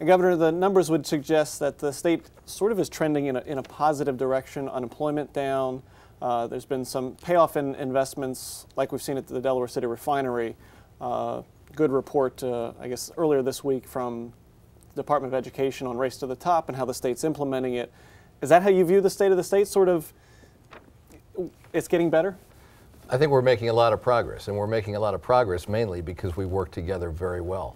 And Governor, the numbers would suggest that the state sort of is trending in a positive direction. Unemployment down. There's been some payoff in investments, like we've seen at the Delaware City refinery. Good report, I guess, earlier this week from the Department of Education on Race to the Top and how the state's implementing it. Is that how you view the state of the state? Sort of, it's getting better? I think we're making a lot of progress, and we're making a lot of progress mainly because we work together very well.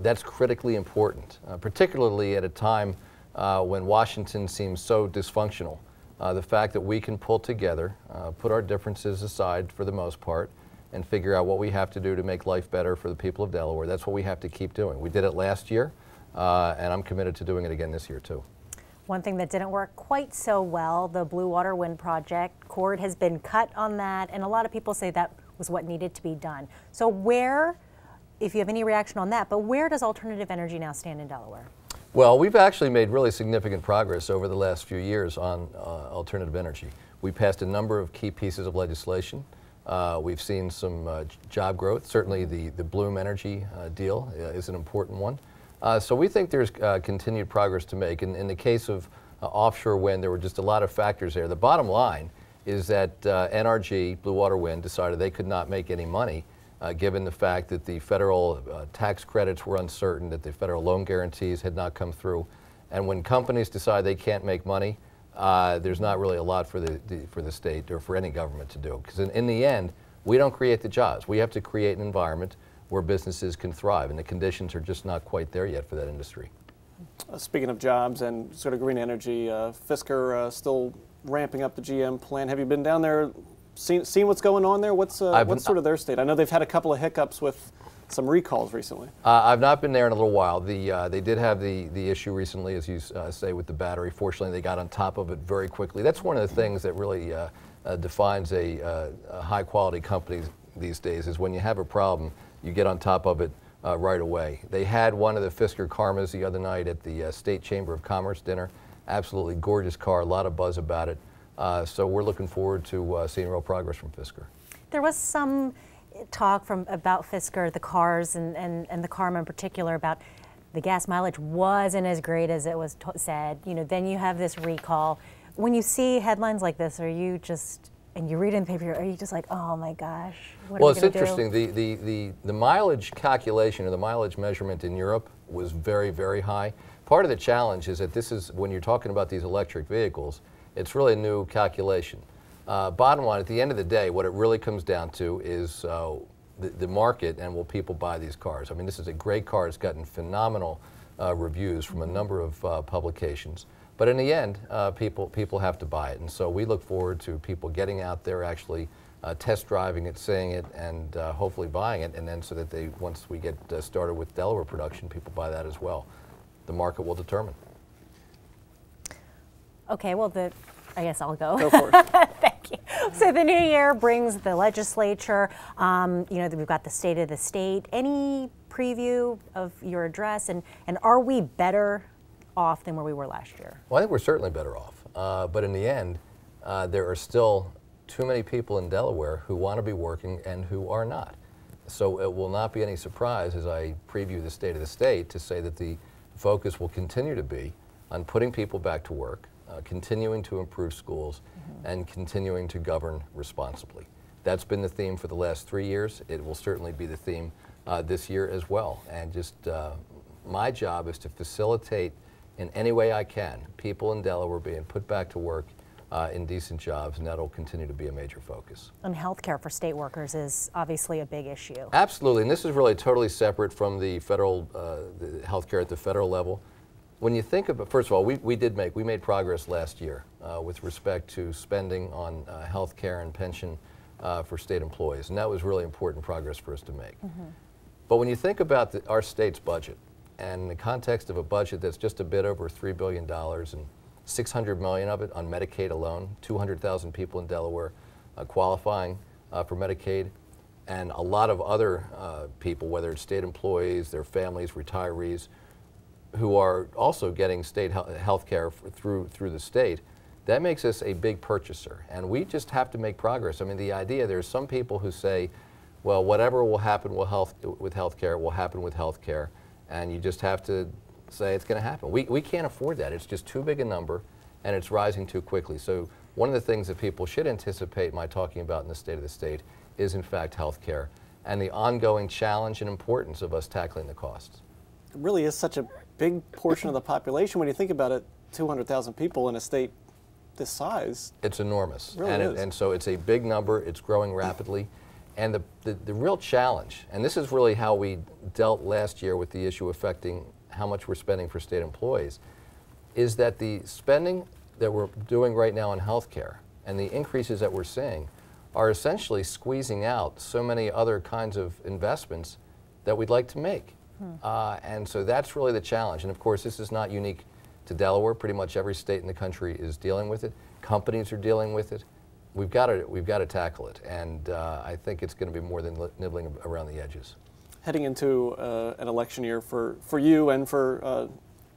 That's critically important, particularly at a time when Washington seems so dysfunctional. The fact that we can pull together, put our differences aside for the most part, and figure out what we have to do to make life better for the people of Delaware. That's what we have to keep doing. We did it last year, and I'm committed to doing it again this year too. One thing that didn't work quite so well, the Blue Water Wind Project, cord has been cut on that, and a lot of people say that was what needed to be done. So where, if you have any reaction on that, but where does alternative energy now stand in Delaware? Well, we've actually made really significant progress over the last few years on alternative energy. We passed a number of key pieces of legislation. We've seen some job growth. Certainly the Bloom Energy deal is an important one. So we think there's continued progress to make. In the case of offshore wind, there were just a lot of factors there. The bottom line is that NRG, Blue Water Wind, decided they could not make any money given the fact that the federal tax credits were uncertain, that the federal loan guarantees had not come through. And when companies decide they can't make money, there's not really a lot for the state or for any government to do. Because in the end, we don't create the jobs. We have to create an environment where businesses can thrive, and the conditions are just not quite there yet for that industry. Speaking of jobs and sort of green energy, Fisker still ramping up the GM plant. Have you been down there, seen what's going on there? What's sort of their state? I know they've had a couple of hiccups with some recalls recently. I've not been there in a little while. They did have the issue recently, as you say, with the battery. Fortunately, they got on top of it very quickly. That's one of the things that really defines a high-quality company these days, is when you have a problem, you get on top of it right away. They had one of the Fisker Karmas the other night at the State Chamber of Commerce dinner. Absolutely gorgeous car, a lot of buzz about it. So we're looking forward to seeing real progress from Fisker. There was some talk about Fisker, the cars, and the Karma in particular, about the gas mileage wasn't as great as it was said. You know, then you have this recall. When you see headlines like this, are you just, and you read in the paper, are you just like, oh my gosh, what well, are we going to do? Well, it's interesting. The mileage calculation or the mileage measurement in Europe was very, very high. Part of the challenge is that this is, when you're talking about these electric vehicles, it's really a new calculation. Bottom line, at the end of the day, what it really comes down to is the market and will people buy these cars. I mean, this is a great car. It's gotten phenomenal reviews from a number of publications. But in the end, people have to buy it. And so we look forward to people getting out there, actually test driving it, seeing it, and hopefully buying it. And then so that they, once we get started with Delaware production, people buy that as well. The market will determine. Okay, well, I guess I'll go. Go for it. Thank you. So the new year brings the legislature. You know, we've got the state of the state. Any preview of your address, and are we better off than where we were last year? Well, I think we're certainly better off. But in the end, there are still too many people in Delaware who want to be working and who are not. So it will not be any surprise as I preview the state of the state to say that the focus will continue to be on putting people back to work, continuing to improve schools, and continuing to govern responsibly. That's been the theme for the last 3 years. It will certainly be the theme this year as well. And just my job is to facilitate in any way I can people in Delaware being put back to work in decent jobs, and that'll continue to be a major focus. And health care for state workers is obviously a big issue. Absolutely, and this is really totally separate from the federal, the health care at the federal level. When you think about, first of all, we made progress last year with respect to spending on health care and pension for state employees, and that was really important progress for us to make. But when you think about our state's budget, and in the context of a budget that's just a bit over $3 billion and $600 million of it on Medicaid alone, 200,000 people in Delaware qualifying for Medicaid, and a lot of other people, whether it's state employees, their families, retirees, who are also getting state health care through the state, that makes us a big purchaser. And we just have to make progress. I mean, the idea, there's some people who say, well, whatever will happen with health care will happen with health care, and you just have to say it's going to happen. We can't afford that. It's just too big a number, and it's rising too quickly. So one of the things that people should anticipate my talking about in the State of the State is, in fact, health care and the ongoing challenge and importance of us tackling the costs. It really is such a big portion of the population. When you think about it, 200,000 people in a state this size. It's enormous. It really is. And so it's a big number. It's growing rapidly. And the real challenge, and this is really how we dealt last year with the issue affecting how much we're spending for state employees, is that the spending that we're doing right now in healthcare and the increases that we're seeing are essentially squeezing out so many other kinds of investments that we'd like to make. And so that's really the challenge. And of course, this is not unique to Delaware. Pretty much every state in the country is dealing with it. Companies are dealing with it. We've got to tackle it. And I think it's going to be more than nibbling around the edges. Heading into an election year for you and for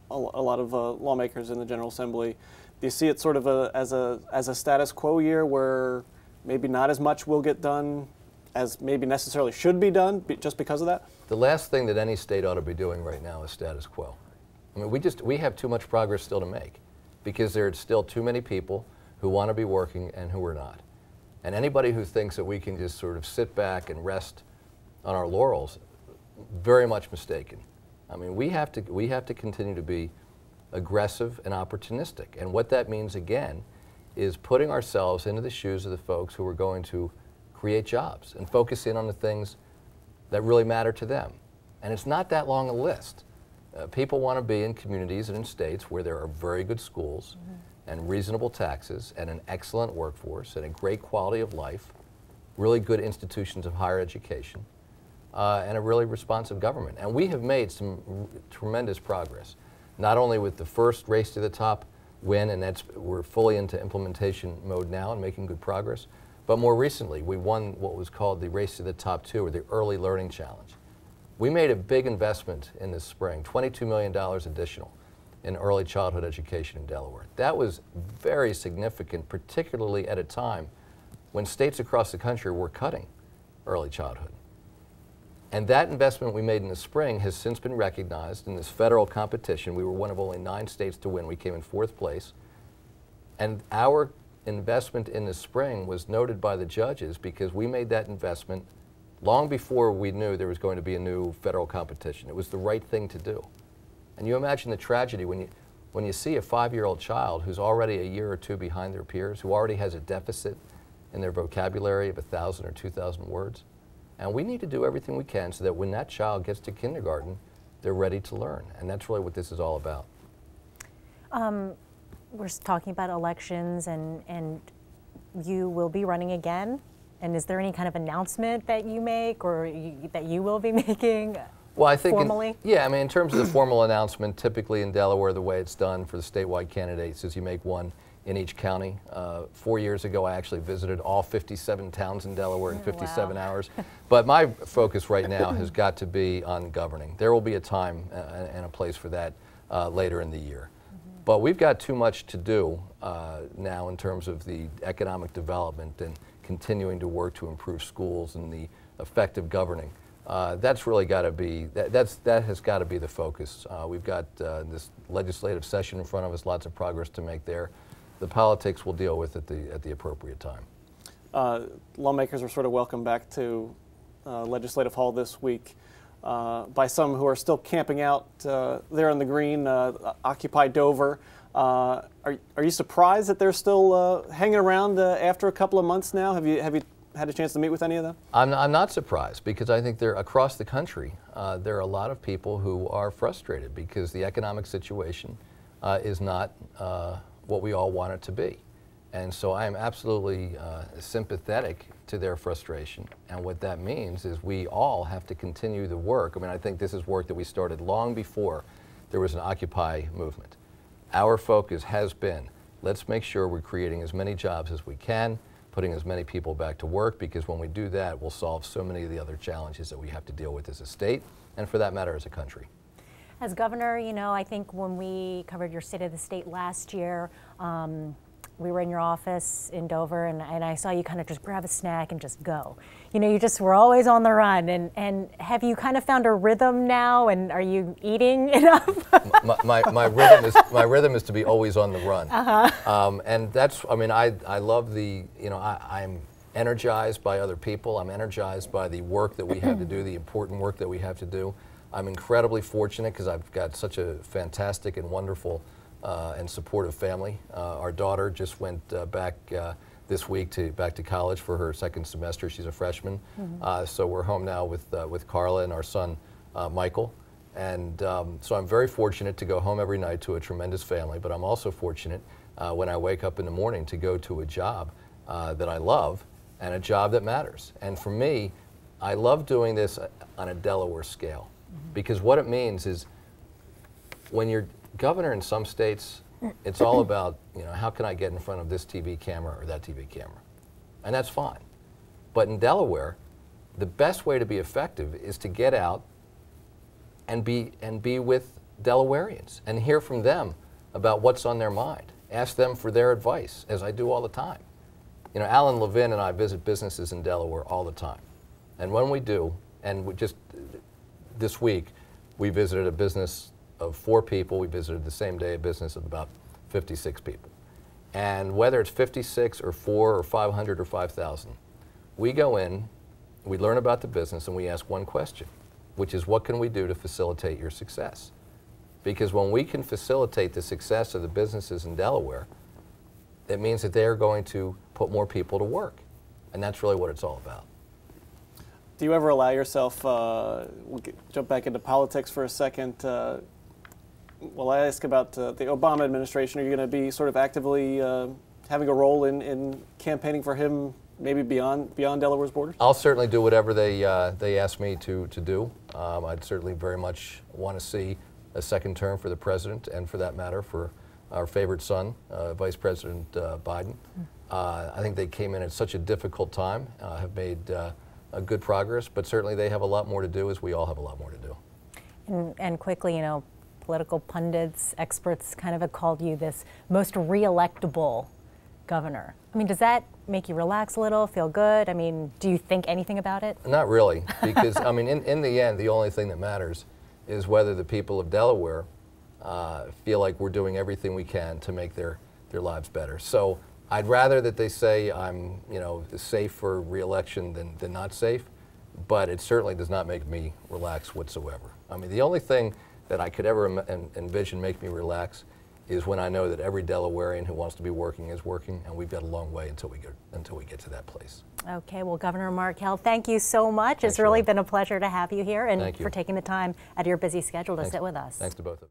a lot of lawmakers in the General Assembly, do you see it sort of as a status quo year where maybe not as much will get done as maybe necessarily should be done just because of that? The last thing that any state ought to be doing right now is status quo. I mean, we have too much progress still to make because there are still too many people who want to be working and who are not. And anybody who thinks that we can just sort of sit back and rest on our laurels, very much mistaken. I mean, we have to continue to be aggressive and opportunistic. And what that means, again, is putting ourselves into the shoes of the folks who are going to create jobs and focus in on the things that really matter to them. And it's not that long a list. People want to be in communities and in states where there are very good schools and reasonable taxes and an excellent workforce and a great quality of life, really good institutions of higher education, and a really responsive government. And we have made some tremendous progress, not only with the first Race to the Top win, and we're fully into implementation mode now and making good progress, but more recently we won what was called the Race to the Top 2, or the Early Learning Challenge. We made a big investment in this spring, $22 million additional in early childhood education in Delaware. That was very significant, particularly at a time when states across the country were cutting early childhood. And that investment we made in the spring has since been recognized in this federal competition. We were one of only 9 states to win. We came in 4th place. And our investment in the spring was noted by the judges because we made that investment long before we knew there was going to be a new federal competition. It was the right thing to do. And you imagine the tragedy when you see a 5-year-old child who's already a year or 2 behind their peers, who already has a deficit in their vocabulary of 1,000 or 2,000 words. And we need to do everything we can so that when that child gets to kindergarten, they're ready to learn. And that's really what this is all about. We're talking about elections, and you will be running again. And is there any kind of announcement that you make or that you will be making? Well, I think formally? Yeah, I mean, in terms of the formal announcement, typically in Delaware, the way it's done for the statewide candidates is you make one in each county. 4 years ago, I actually visited all 57 towns in Delaware in 57 hours. But my focus right now has got to be on governing. There will be a time and a place for that later in the year. But we've got too much to do now in terms of the economic development and continuing to work to improve schools and the effective governing. That's really got to be, that has got to be the focus. We've got this legislative session in front of us, lots of progress to make there. The politics we'll deal with at the appropriate time. Lawmakers were sort of welcomed back to Legislative Hall this week by some who are still camping out there on the green, Occupy Dover. Are you surprised that they're still hanging around after a couple of months now? Have you had a chance to meet with any of them? I'm not surprised because I think they're across the country. There are a lot of people who are frustrated because the economic situation is not what we all want it to be. And so I am absolutely sympathetic to their frustration. And what that means is we all have to continue the work. I mean, I think this is work that we started long before there was an Occupy movement. Our focus has been, let's make sure we're creating as many jobs as we can, putting as many people back to work, because when we do that, we'll solve so many of the other challenges that we have to deal with as a state, and for that matter, as a country. As governor, you know, I think when we covered your State of the State last year, we were in your office in Dover, and I saw you kind of just grab a snack and just go. You know, you just were always on the run. And have you kind of found a rhythm now, and are you eating enough? my rhythm is to be always on the run. And that's, I mean, I love the, you know, I'm energized by other people. I'm energized by the work that we have to do, the important work that we have to do. I'm incredibly fortunate because I've got such a fantastic and wonderful and supportive family. Our daughter just went back this week back to college for her second semester. She's a freshman. So we're home now with Carla and our son Michael. And so I'm very fortunate to go home every night to a tremendous family, but I'm also fortunate when I wake up in the morning to go to a job that I love and a job that matters. And for me, I love doing this on a Delaware scale. Because what it means is when you're governor in some states, it's all about, you know, how can I get in front of this TV camera or that TV camera? And that's fine. But in Delaware, the best way to be effective is to get out and be with Delawareans and hear from them about what's on their mind. Ask them for their advice, as I do all the time. You know, Alan Levin and I visit businesses in Delaware all the time. And when we do, and we just this week, we visited a business of 4 people. We visited the same day a business of about 56 people. And whether it's 56 or 4 or 500 or 5,000, we go in, we learn about the business, and we ask one question, which is, what can we do to facilitate your success? Because when we can facilitate the success of the businesses in Delaware, it means that they're going to put more people to work. And that's really what it's all about. Do you ever allow yourself, we'll jump back into politics for a second, well, I ask about the Obama administration. Are you going to be sort of actively having a role in campaigning for him, maybe beyond Delaware's borders? I'll certainly do whatever they ask me to do. I'd certainly very much want to see a second term for the president, and for that matter, for our favorite son, Vice President Biden. I think they came in at such a difficult time, have made a good progress, but certainly they have a lot more to do, as we all have a lot more to do. And quickly, you know, political pundits, experts kind of have called you this most re-electable governor. I mean, does that make you relax a little, feel good? I mean, do you think anything about it? Not really, because I mean, in the end, the only thing that matters is whether the people of Delaware feel like we're doing everything we can to make their lives better. So I'd rather that they say I'm, you know, safe for re-election than not safe, but it certainly does not make me relax whatsoever. I mean, the only thing that I could ever envision make me relax is when I know that every Delawarean who wants to be working is working, and we've got a long way until we get to that place. Okay, well, Governor Markell, thank you so much. Thanks, it's really Ron. been a pleasure to have you here, and Thank you for taking the time out of your busy schedule to Thanks. sit with us. Thanks to both of you.